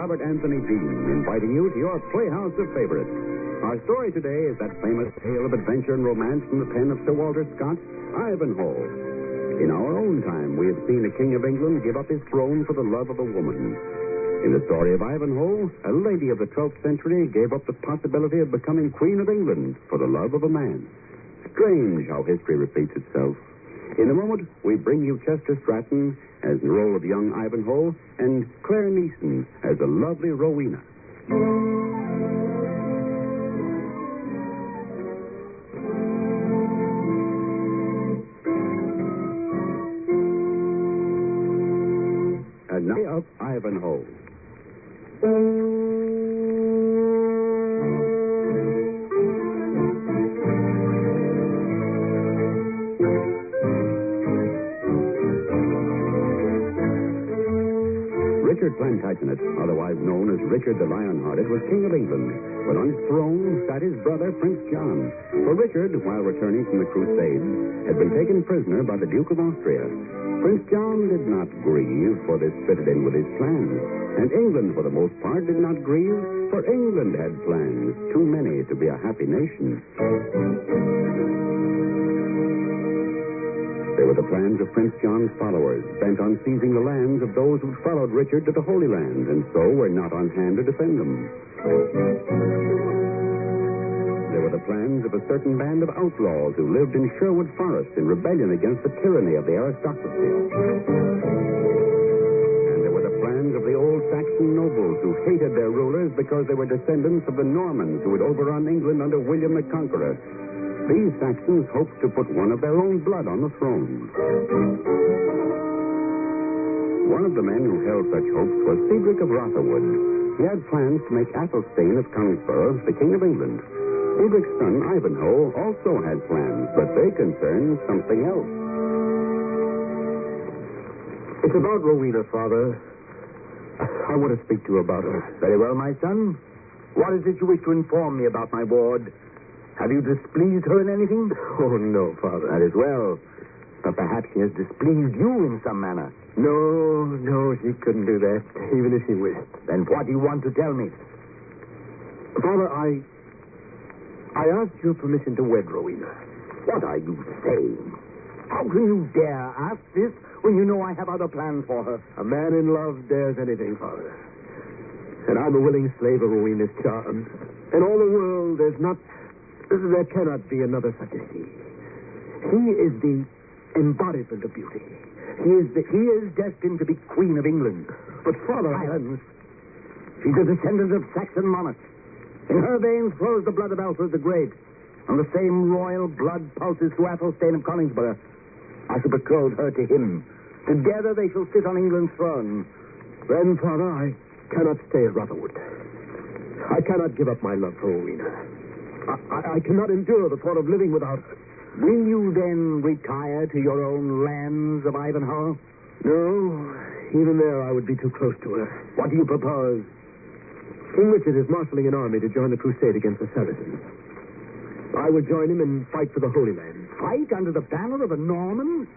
Robert Anthony Dean, inviting you to your Playhouse of favorites. Our story today is that famous tale of adventure and romance from the pen of Sir Walter Scott, Ivanhoe. In our own time, we have seen a king of England give up his throne for the love of a woman. In the story of Ivanhoe, a lady of the 12th century gave up the possibility of becoming Queen of England for the love of a man. Strange how history repeats itself. In a moment, we bring you Chester Stratton as the role of young Ivanhoe and Claire Neeson as the lovely Rowena. And now of Ivanhoe. Richard Plantagenet, otherwise known as Richard the Lionhearted, was King of England, but on his throne sat his brother, Prince John. For Richard, while returning from the Crusades, had been taken prisoner by the Duke of Austria. Prince John did not grieve, for this fitted in with his plans. And England, for the most part, did not grieve, for England had plans, too many to be a happy nation. They were the plans of Prince John's followers, bent on seizing the lands of those who followed Richard to the Holy Land, and so were not on hand to defend them. They were the plans of a certain band of outlaws who lived in Sherwood Forest in rebellion against the tyranny of the aristocracy. And they were the plans of the old Saxon nobles who hated their rulers because they were descendants of the Normans who had overrun England under William the Conqueror. These Saxons hoped to put one of their own blood on the throne. One of the men who held such hopes was Cedric of Rotherwood. He had plans to make Athelstane of Coningsborough the King of England. Cedric's son, Ivanhoe, also had plans, but they concerned something else. It's about Rowena, Father. I want to speak to you about her. Very well, my son. What is it you wish to inform me about my ward? Have you displeased her in anything? Oh, no, Father. That is well. But perhaps she has displeased you in some manner. No, she couldn't do that, even if she wished. Then what do you want to tell me? Father, I asked your permission to wed Rowena. What are you saying? How can you dare ask this when you know I have other plans for her? A man in love dares anything, Father. And I'm a willing slave of Rowena's charms. In all the world, there cannot be another such as she. She is the embodiment of beauty. He is destined to be Queen of England. But, Father... Silence. She's a descendant of Saxon monarchs. In her veins flows the blood of Alfred the Great. And the same royal blood pulses through Athelstane of Coningsborough. I shall betroth her to him. Together they shall sit on England's throne. Then, Father, I cannot stay at Rotherwood. I cannot give up my love for Rowena. I cannot endure the thought of living without her. Will you then retire to your own lands of Ivanhoe? No, even there I would be too close to her. What do you propose? King Richard is marshalling an army to join the crusade against the Saracens. I would join him and fight for the Holy Land. Fight under the banner of a Norman?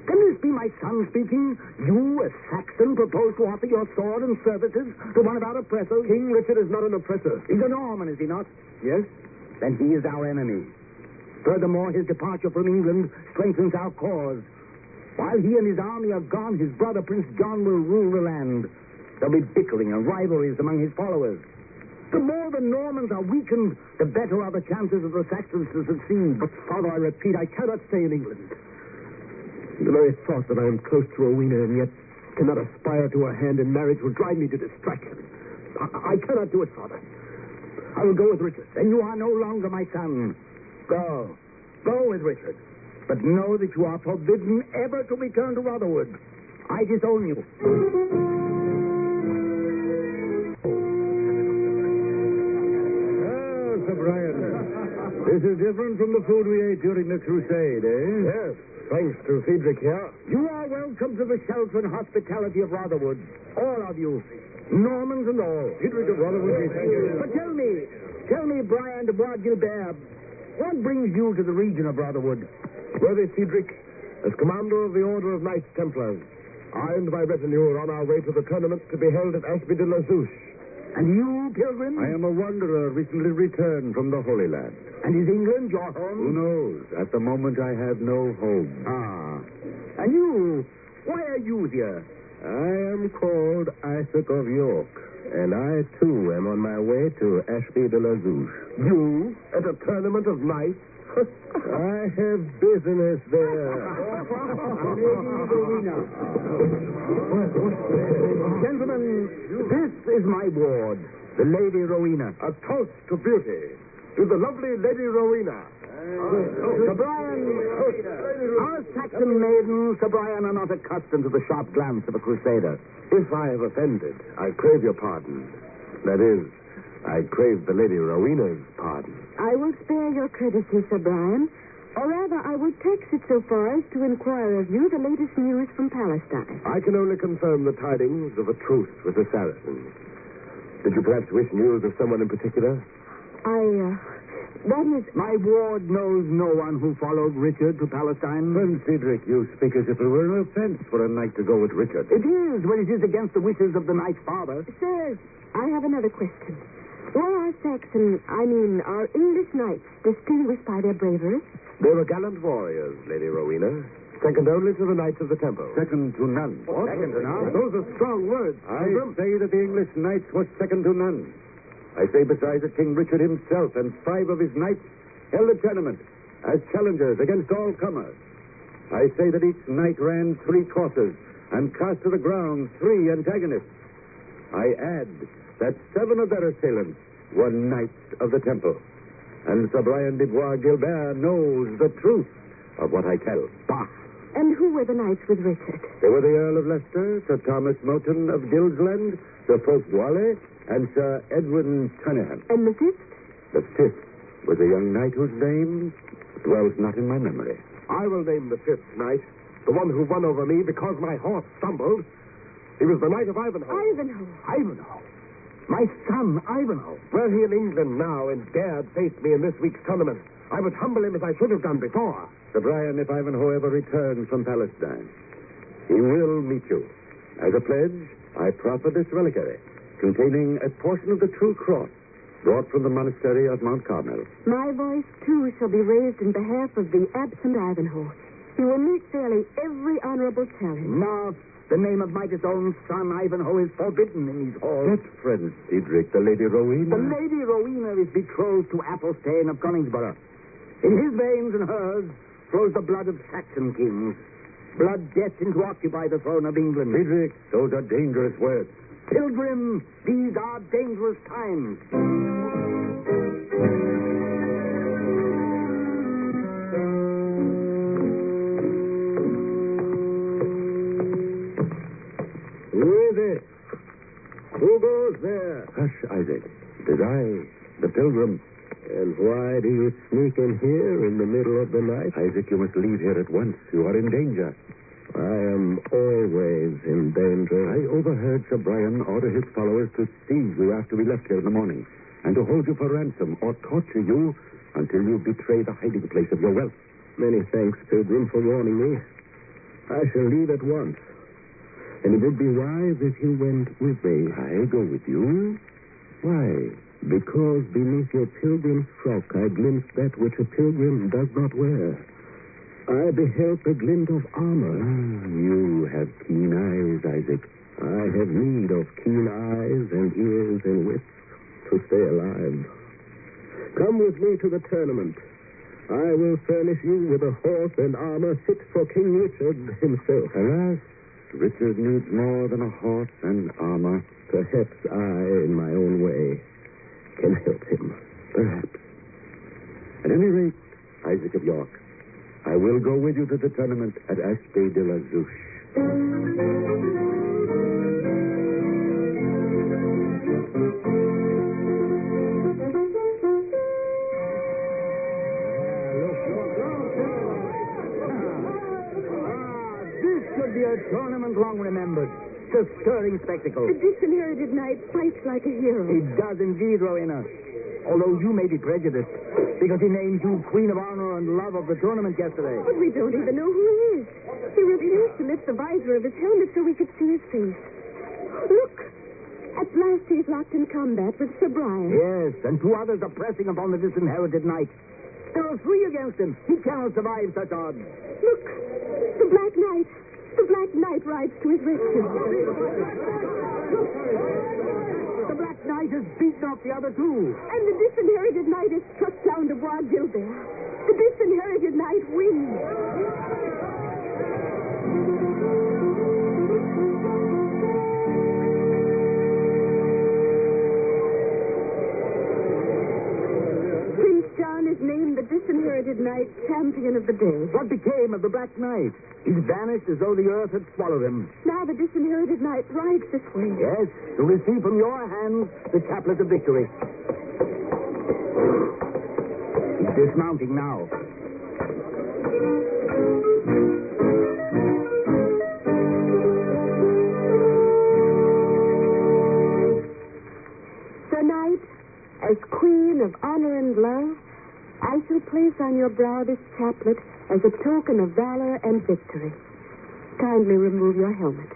Can this be my son speaking? You, a Saxon, propose to offer your sword and services to one of our oppressors? King Richard is not an oppressor. He's a Norman, is he not? Yes. Then he is our enemy. Furthermore, his departure from England strengthens our cause. While he and his army are gone, his brother, Prince John, will rule the land. There'll be bickering and rivalries among his followers. The more the Normans are weakened, the better are the chances of the Saxons to succeed. But, Father, I repeat, I cannot stay in England. The very thought that I am close to Rowena and yet cannot aspire to her hand in marriage will drive me to distraction. I cannot do it, Father. I will go with Richard. Then you are no longer my son. Go. Go with Richard. But know that you are forbidden ever to return to Rotherwood. I disown you. Sir Brian. This is different from the food we ate during the crusade, eh? Yes, thanks to Cedric here. You are welcome to the shelter and hospitality of Rotherwood. All of you. Normans and all. Cedric of Rotherwood, we thank you. But tell me, Brian de Bois Gilbert, what brings you to the region of Rotherwood? Worthy Cedric, as commander of the Order of Knights Templars, I and my retinue are on our way to the tournament to be held at Ashby de la Zouche. And you, pilgrim? I am a wanderer recently returned from the Holy Land. And is England your home? Who knows? At the moment, I have no home. Ah. And you, why are you here? I am called Isaac of York, and I, too, am on my way to Ashby de la Zouche. You? At a tournament of knights? I have business there. Gentlemen, this is my ward, the Lady Rowena. A toast to beauty. To the lovely Lady Rowena. Sir Brian, our Saxon maidens, Sir Brian, are not accustomed to the sharp glance of a crusader. If I have offended, I crave your pardon. That is, I crave the Lady Rowena's pardon. I will spare your courtesy, Sir Brian. Or rather, I will tax it so far as to inquire of you the latest news from Palestine. I can only confirm the tidings of a truce with the Saracens. Did you perhaps wish news of someone in particular? That is... My ward knows no one who followed Richard to Palestine. Friend Cedric, you speak as if it were an offense for a knight to go with Richard. It is, when it is against the wishes of the knight's father. Sir, I have another question. Were our English knights distinguished by their bravery? They were gallant warriors, Lady Rowena. Second only to the Knights of the Temple. Second to none. What? Second to none? Those are strong words. I say that the English knights were second to none. I say besides that King Richard himself and 5 of his knights held a tournament as challengers against all comers. I say that each knight ran 3 courses and cast to the ground 3 antagonists. I add that 7 of their assailants were knights of the Temple. And Sir Brian de Bois Gilbert knows the truth of what I tell. Bah! And who were the knights with Richard? They were the Earl of Leicester, Sir Thomas Moulton of Gilsland, Sir Fulk Dwale, and Sir Edwin Tunningham. And the fifth? The 5th was a young knight whose name dwells not in my memory. I will name the 5th knight, the one who won over me because my horse stumbled. He was the Knight of Ivanhoe. Ivanhoe. Ivanhoe. My son, Ivanhoe. Were he in England now and dared face me in this week's tournament, I would humble him as I should have done before. Sir Brian, if Ivanhoe ever returns from Palestine, he will meet you. As a pledge, I proffer this reliquary, containing a portion of the true cross brought from the monastery of Mount Carmel. My voice, too, shall be raised in behalf of the absent Ivanhoe. He will meet fairly every honorable challenge. No, the name of Midas' own son, Ivanhoe, is forbidden in these halls. That friend, Cedric, the Lady Rowena. The Lady Rowena is betrothed to Athelstane of Coningsborough. In his veins and hers flows the blood of Saxon kings. Blood destined to occupy the throne of England. Cedric, those are dangerous words. Pilgrim, these are dangerous times. Who is it? Who goes there? Hush, Isaac. It is I, the pilgrim. And why do you sneak in here in the middle of the night? Isaac, you must leave here at once. You are in danger. I am always in danger. I overheard Sir Brian order his followers to seize you after we left here in the morning, and to hold you for ransom or torture you until you betray the hiding place of your wealth. Many thanks, Pilgrim, for warning me. I shall leave at once. And it would be wise if you went with me. I go with you? Why? Because beneath your pilgrim's frock I glimpsed that which a pilgrim does not wear. I beheld the glint of armor. You have keen eyes, Isaac. I have need of keen eyes and ears and wits to stay alive. Come with me to the tournament. I will furnish you with a horse and armor fit for King Richard himself. Alas, Richard needs more than a horse and armor. Perhaps I, in my own way, can help him. Perhaps. At any rate, Isaac of York, I will go with you to the tournament at Ashby de la Zouche. This should be a tournament long remembered. It's a stirring spectacle. The disinherited knight fights like a hero. It does indeed, Rowena. Although you may be prejudiced, because he named you Queen of Honor and Love of the tournament yesterday. But we don't even know who he is. He refused to lift the visor of his helmet so we could see his face. Look! At last he's locked in combat with Sir Brian. Yes, and 2 others are pressing upon the disinherited knight. There are 3 against him. He cannot survive such odds. Look! The Black Knight. The Black Knight rides to his rescue. The Black Knight has beaten off the other 2. And the disinherited knight is struck down to Bois Gilbert. The disinherited knight wins. Prince John is named the disinherited knight champion of the day. What became of the Black Knight? He's vanished as though the earth had swallowed him. Now the disinherited knight rides this way. Yes, to receive from your hands the chaplet of victory. He's dismounting now. Sir Knight, as Queen of Honor and Love, I shall place on your brow this chaplet as a token of valor and victory. Kindly remove your helmet.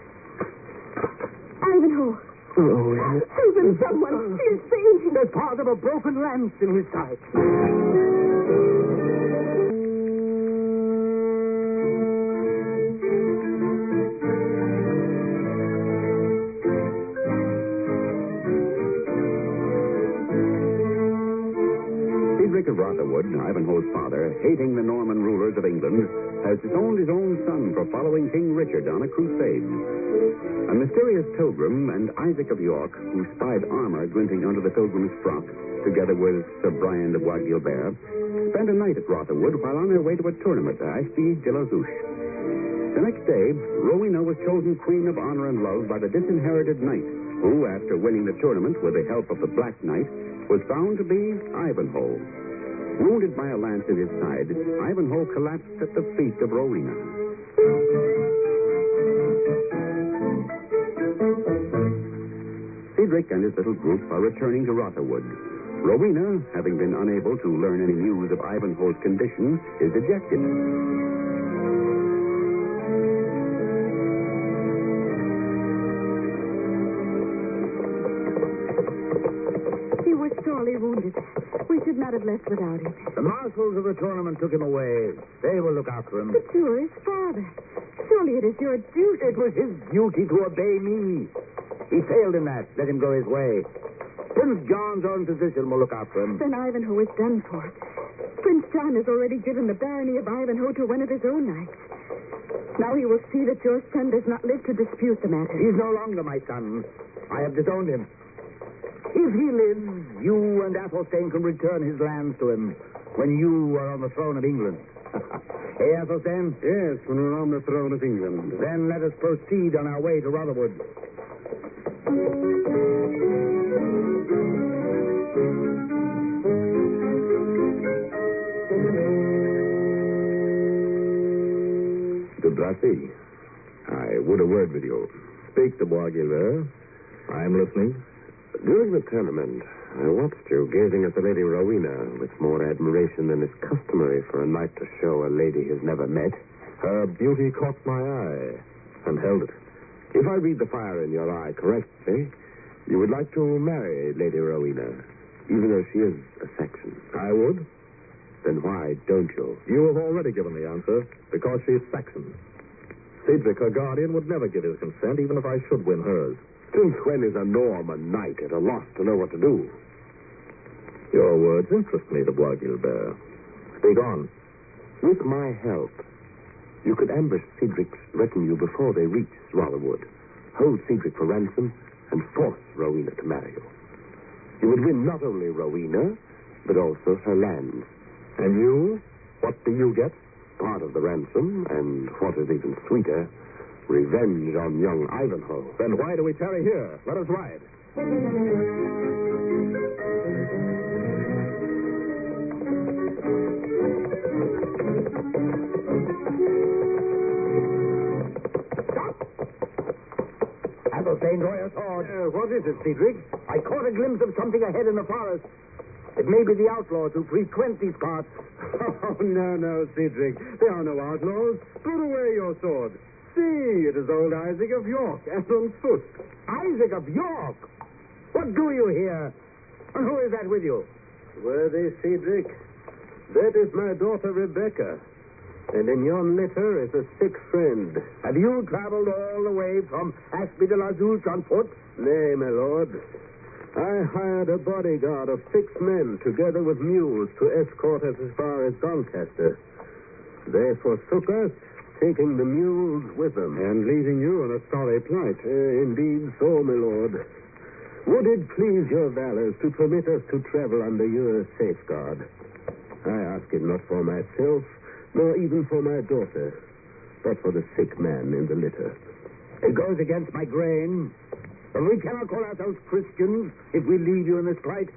Ivanhoe! Oh, Susan, someone! He is fainting! there's part of a broken lance in his side. Cedric of Rotherwood, Ivanhoe's father, hating the Norman rulers of England, has disowned his own son for following King Richard on a crusade. A mysterious pilgrim and Isaac of York, who spied armor glinting under the pilgrim's frock, together with Sir Brian de Bois Gilbert, spent a night at Rotherwood while on their way to a tournament at Asti de la Zouche. The next day, Rowena was chosen Queen of Honor and Love by the disinherited knight, who, after winning the tournament with the help of the Black Knight, was found to be Ivanhoe. Wounded by a lance in his side, Ivanhoe collapsed at the feet of Rowena. Cedric and his little group are returning to Rotherwood. Rowena, having been unable to learn any news of Ivanhoe's condition, is dejected. He was sorely wounded. We should not have left without him. The marshals of the tournament took him away. They will look after him. But you are his father. Surely it is your duty. It was his duty to obey me. He failed in that. Let him go his way. Prince John's own physician will look after him. Then Ivanhoe is done for. Prince John has already given the barony of Ivanhoe to one of his own knights. Now he will see that your son does not live to dispute the matter. He's no longer my son. I have disowned him. If he lives, you and Athelstane can return his lands to him when you are on the throne of England. Hey, Athelstane? Yes, when we're on the throne of England. Then let us proceed on our way to Rotherwood. De Brassy, I would a word with you. Speak to Bois Gilbert. I am listening. During the tournament, I watched you gazing at the Lady Rowena with more admiration than is customary for a knight to show a lady he's never met. Her beauty caught my eye and held it. If I read the fire in your eye correctly, you would like to marry Lady Rowena, even though she is a Saxon. I would. Then why don't you? You have already given the answer, because she's Saxon. Cedric, her guardian, would never give his consent, even if I should win hers. Since when is a Norman knight at a loss to know what to do? Your words interest me, de Bois Gilbert. Speak on. With my help, you could ambush Cedric's retinue before they reach Rotherwood, hold Cedric for ransom, and force Rowena to marry you. You would win not only Rowena, but also her lands. And you? What do you get? Part of the ransom, and what is even sweeter, revenge on young Ivanhoe. Then why do we tarry here? Let us ride. Stop! Athelstane, draw your sword. What is it, Cedric? I caught a glimpse of something ahead in the forest. It may be the outlaws who frequent these parts. Oh, no, Cedric. There are no outlaws. Put away your sword. See, it is old Isaac of York, and on foot. Isaac of York? What do you here? And who is that with you? Worthy Cedric, that is my daughter Rebecca. And in yon litter is a sick friend. Have you traveled all the way from Ashby de la Zouche on foot? Nay, my lord. I hired a bodyguard of 6 men, together with mules, to escort us as far as Doncaster. They forsook us, taking the mules with them. And leaving you in a sorry plight. Indeed so, my lord. Would it please your valors to permit us to travel under your safeguard? I ask it not for myself, nor even for my daughter, but for the sick man in the litter. It goes against my grain. But we cannot call ourselves Christians if we leave you in this plight.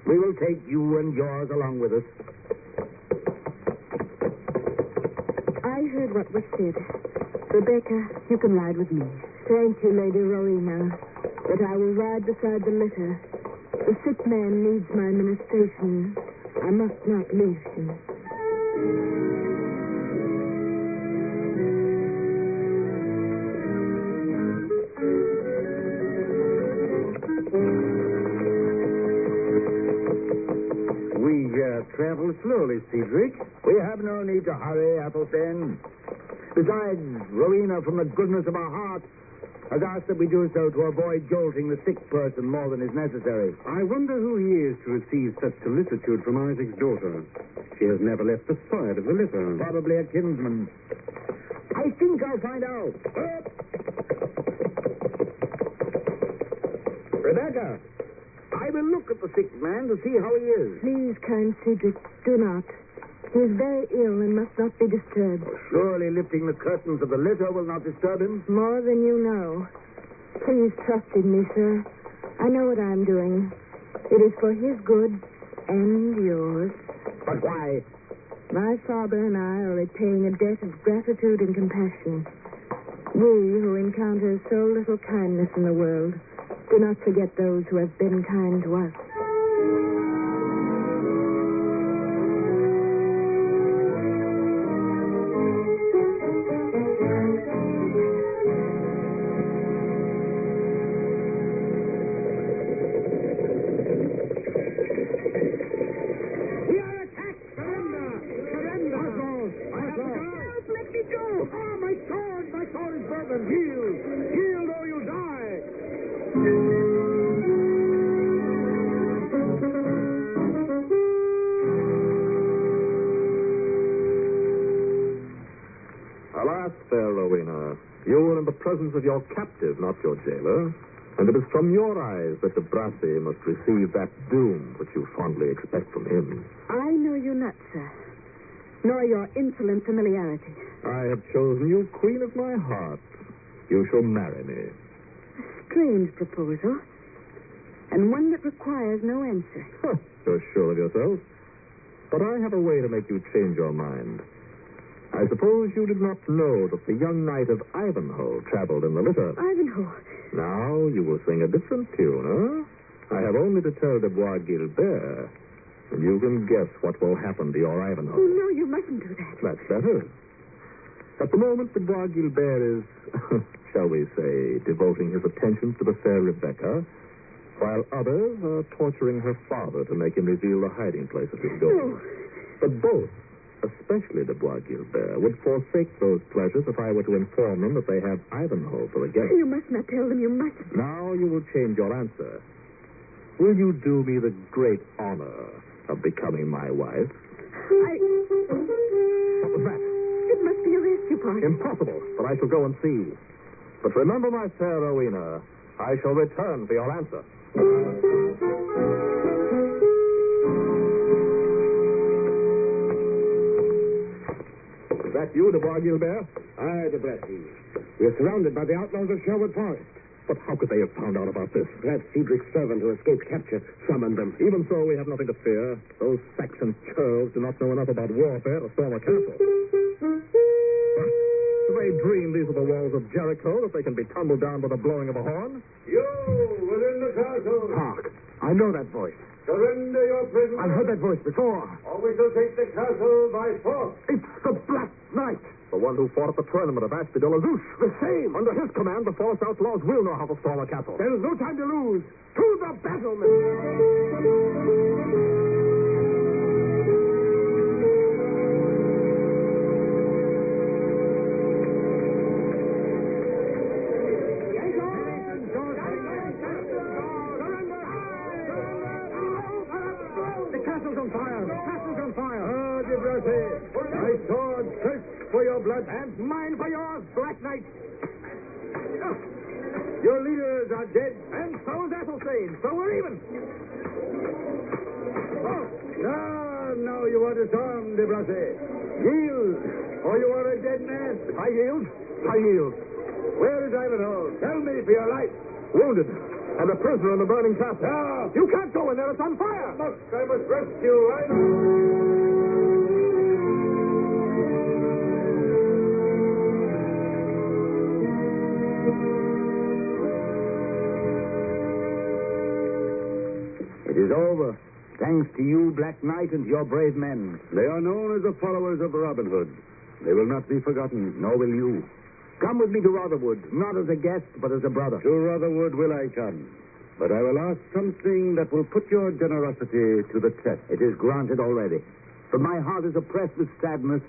We will take you and yours along with us. I heard what was said. Rebecca, you can ride with me. Thank you, Lady Rowena. But I will ride beside the litter. The sick man needs my ministration. I must not leave him. Travel slowly, Cedric. We have no need to hurry, Athelstane. Besides, Rowena, from the goodness of her heart, has asked that we do so to avoid jolting the sick person more than is necessary. I wonder who he is to receive such solicitude from Isaac's daughter. She has never left the side of the litter. Probably a kinsman. I think I'll find out. Rebecca, I will look at the sick man to see how he is. Please, kind Cedric, do not. He is very ill and must not be disturbed. Surely lifting the curtains of the litter will not disturb him. More than you know. Please trust in me, sir. I know what I'm doing. It is for his good and yours. But why? My father and I are repaying a debt of gratitude and compassion. We, who encounter so little kindness in the world, do not forget those who have been kind to us. We are attacked! Surrender! Surrender! Help! Let me go! Ah, my sword! My sword is broken! Yield! Yield or you die! Alas, fair Rowena, you were in the presence of your captive, not your jailer, and it is from your eyes that de Bracy must receive that doom which you fondly expect from him. I know you not, sir, nor your insolent familiarity. I have chosen you queen of my heart. You shall marry me. A strange proposal, and one that requires no answer. You're sure of yourself. But I have a way to make you change your mind. I suppose you did not know that the young knight of Ivanhoe traveled in the litter. Ivanhoe. Now you will sing a different tune, huh? I have only to tell de Bois Guilbert, and you can guess what will happen to your Ivanhoe. Oh, no, you mustn't do that. That's better. At the moment, de Bois Guilbert is, shall we say, devoting his attention to the fair Rebecca, while others are torturing her father to make him reveal the hiding place of his daughter. No. But both, especially de Bois Guilbert, would forsake those pleasures if I were to inform them that they have Ivanhoe for a guest. You must not tell them. You mustn't. Now you will change your answer. Will you do me the great honor of becoming my wife? What was that? It must be a rescue party. Impossible, but I shall go and see. But remember, my fair Rowena, I shall return for your answer. Is that you, de Bois Guilbert? Aye, de Bracy. We are surrounded by the outlaws of Sherwood Forest. But how could they have found out about this? Perhaps Cedric's servant who escaped capture summoned them. Even so, we have nothing to fear. Those Saxon churls do not know enough about warfare to storm a castle. Do they dream these are the walls of Jericho, that they can be tumbled down by the blowing of a horn? You, within the castle. Hark! I know that voice. Surrender your prisoner. I've heard that voice before. Or we shall take the castle by force. It's the Black Knight. The one who fought at the tournament of Ashby de la Zouche. The same. Under his command, the false outlaws will know how to storm a castle. There is no time to lose. To the battle, men. The castle's on fire! The castle's on fire! Ah, de Brassé, my sword thirsts for your blood. And mine for yours, Black Knight! Your leaders are dead. And so is Athelstane. So we're even. Now you are disarmed, de Brassé. Yield, or you are a dead man. I yield. I yield. Where is Ivanhoe? Tell me for your life. Wounded. And a prisoner in the burning castle. Now, You can't go in there. It's on fire. I must rescue Ivanhoe. It is over. Thanks to you, Black Knight, and your brave men. They are known as the followers of Robin Hood. They will not be forgotten, nor will you. Come with me to Rotherwood, not as a guest, but as a brother. To Rotherwood will I come. But I will ask something that will put your generosity to the test. It is granted already. But my heart is oppressed with sadness,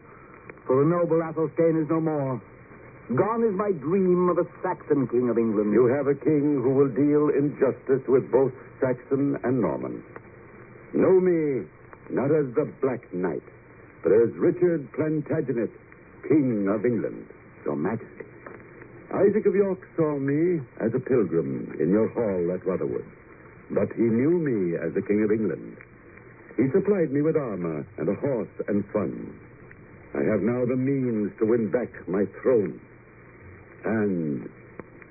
for the noble Athelstane is no more. Gone is my dream of a Saxon king of England. You have a king who will deal in justice with both Saxon and Norman. Know me not as the Black Knight, but as Richard Plantagenet, King of England. Your Majesty. Isaac of York saw me as a pilgrim in your hall at Rotherwood, but he knew me as the King of England. He supplied me with armor and a horse and funds. I have now the means to win back my throne. And,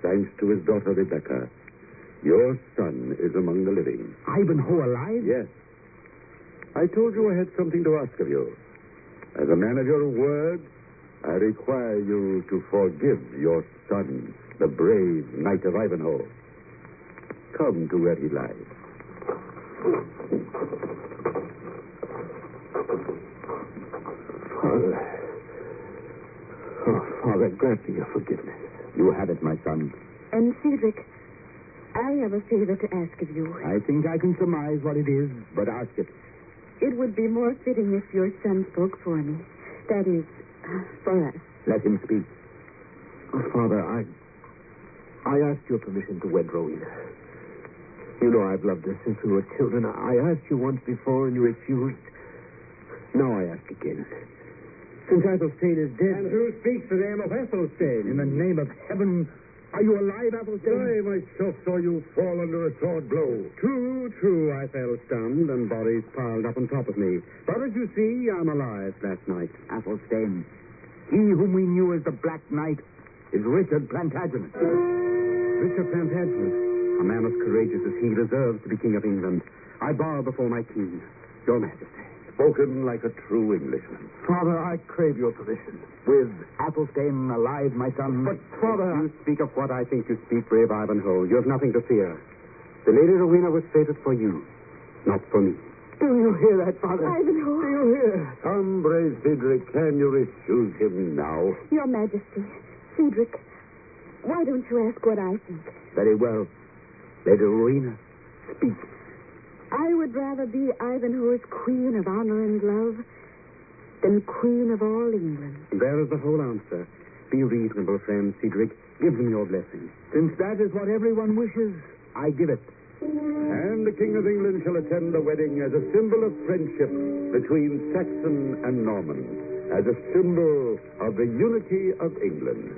thanks to his daughter Rebecca, your son is among the living. Ivanhoe alive? Yes. I told you I had something to ask of you. As a man of your word, I require you to forgive your son, the brave Knight of Ivanhoe. Come to where he lies. Father. Oh, Father, grant me your forgiveness. You have it, my son. And Cedric, I have a favor to ask of you. I think I can surmise what it is, but ask it. It would be more fitting if your son spoke for me. That is, for us. Let him speak. Oh, Father, I asked your permission to wed Rowena. You know I've loved her since we were children. I asked you once before and you refused. Now I ask again. Since Athelstane is dead... And who speaks the name of Athelstane? In the name of heaven, are you alive, Athelstane? I myself saw you fall under a sword blow. True. I fell stunned and bodies piled up on top of me. But as you see, I'm alive last night. Athelstane. He whom we knew as the Black Knight is Richard Plantagenet. Richard Plantagenet, a man as courageous as he deserves to be King of England. I bow before my king, your Majesty. Spoken like a true Englishman. Father, I crave your permission. With Athelstane alive, my son. But, Father... You speak of what I think you speak, brave Ivanhoe. You have nothing to fear. The Lady Rowena was fated for you, not for me. Do you hear that, Father? Ivanhoe. Do you hear? Come, brave Cedric, can you refuse him now? Your Majesty, Cedric, why don't you ask what I think? Very well. Lady Rowena, speak. I would rather be Ivanhoe's queen of honor and love than queen of all England. There is the whole answer. Be reasonable, friend Cedric. Give them your blessing. Since that is what everyone wishes, I give it. And the King of England shall attend the wedding as a symbol of friendship between Saxon and Norman, as a symbol of the unity of England.